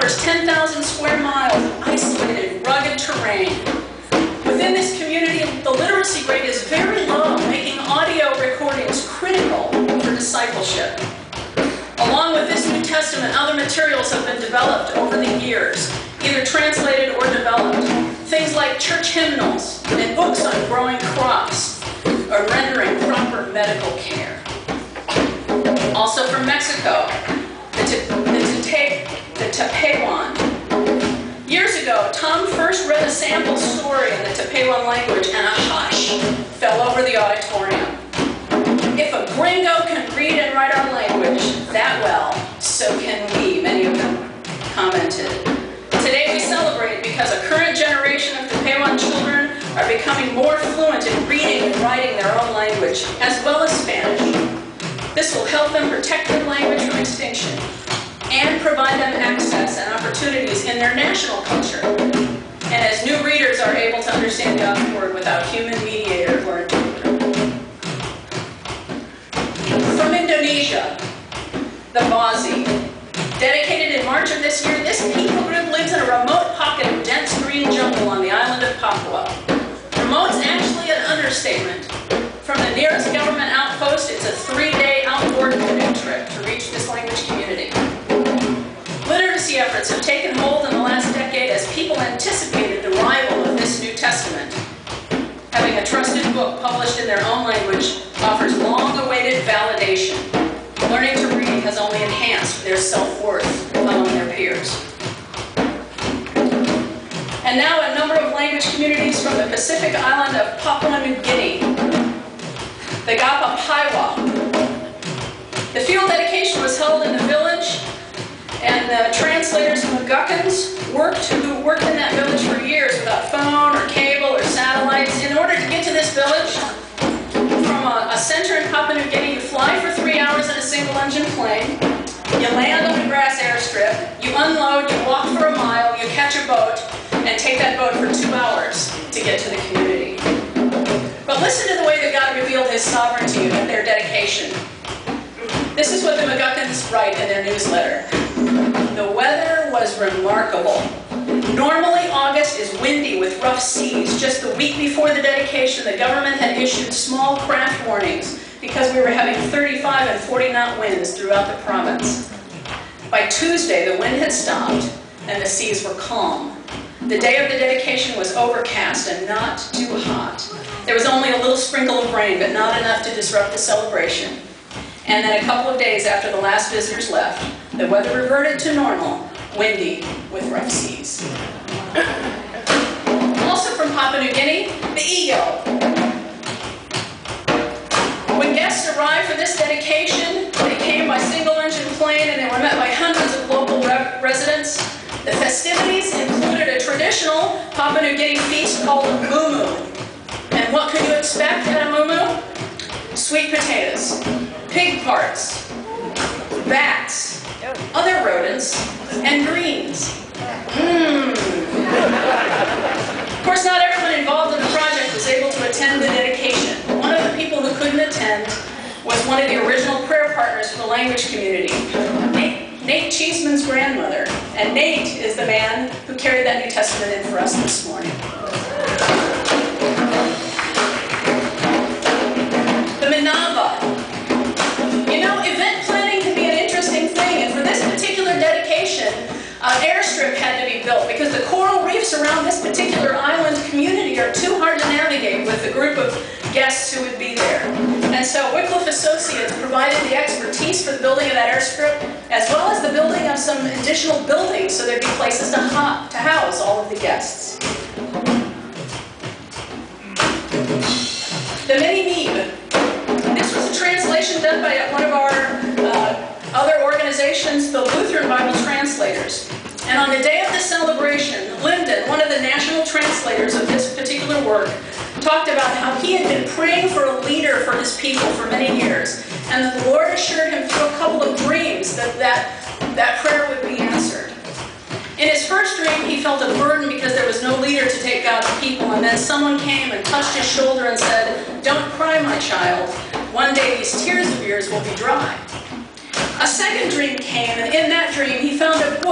covers 10,000 square miles of isolated, rugged terrain. Within this community, the literacy rate is very low, making audio recordings critical for discipleship. Along with this New Testament, other materials have been developed over the years, either translated or developed. Things like church hymnals and books on growing crops or rendering proper medical care. Also from Mexico, the Tepehuan. Years ago, Tom first read a sample story in the Tepehuan language and a hush fell over the auditorium. If a gringo can read and write our language that well, so can we, many of them commented. Today we celebrate because a current generation of Tepehuan children are becoming more fluent in reading and writing their own language, as well as Spanish. This will help them protect their language from extinction and provide them access and opportunities in their national culture. And as new readers are able to understand God's Word without human mediator or interpreter. From Indonesia, the Bazi. Dedicated in March of this year, this people group lives in a remote pocket of dense green jungle on the island of Papua. Remote's actually an understatement. From the nearest government outpost, it's a 3-day outdoor canoe trip to reach this language community. Literacy efforts have taken hold in the last decade as people anticipated the arrival of this New Testament. Having a trusted book published in their own language offers long-awaited validation. Learning to read has only enhanced their self-worth among their peers. And now a number of language communities from the Pacific island of Papua New Guinea. The Gapa Paiwa. The field dedication was held in the village, and the translators and Muguckans who worked in that village for years without phone or cable or satellites. In order to get to this village, from a center in Papua New Guinea, you fly for 3 hours in a single-engine plane, you land on a grass airstrip, you unload, you walk for a mile, you catch a boat, and take that boat for 2 hours to get to the community. But listen to the way that God revealed His sovereignty at their dedication. This is what the Muguckans write in their newsletter. The weather was remarkable. Normally, August is windy with rough seas. Just the week before the dedication, the government had issued small craft warnings because we were having 35 and 40-knot winds throughout the province. By Tuesday, the wind had stopped and the seas were calm. The day of the dedication was overcast and not too hot. There was only a little sprinkle of rain, but not enough to disrupt the celebration. And then a couple of days after the last visitors left, the weather reverted to normal, windy with rough seas. Also from Papua New Guinea, the Iyo. When guests arrived for this dedication, they came by single-engine plane and they were met by hundreds of local residents. The festivities included a traditional Papua New Guinea feast called a mumu. And what could you expect at a mumu? Sweet potatoes, pig parts, bats, other rodents, and greens. Of course, not everyone involved in the project was able to attend the dedication. One of the people who couldn't attend was one of the original prayer partners for the language community, Nate Cheeseman's grandmother. And Nate is the man who carried that New Testament in for us this morning. The Minava. You know, event planning can be an interesting thing, and for this particular dedication, an airstrip had to be built because the coral reefs around this particular island community are too hard to navigate with the group of guests who would be there. And so Wycliffe Associates provided the expertise for the building of that airstrip, as well as the building of some additional buildings so there'd be places to house all of the guests. The Mini-Meeb. This was a translation done by one of our other organizations, the Lutheran Bible Translators. And on the day of the celebration, Lyndon, one of the national translators of this particular work, talked about how he had been praying for a leader for his people for many years, and that the Lord assured him through a couple of dreams that prayer would be answered. In his first dream, he felt a burden because there was no leader to take God's people, and then someone came and touched his shoulder and said, "Don't cry, my child. One day these tears of yours will be dry." A second dream came, and in that dream he found a book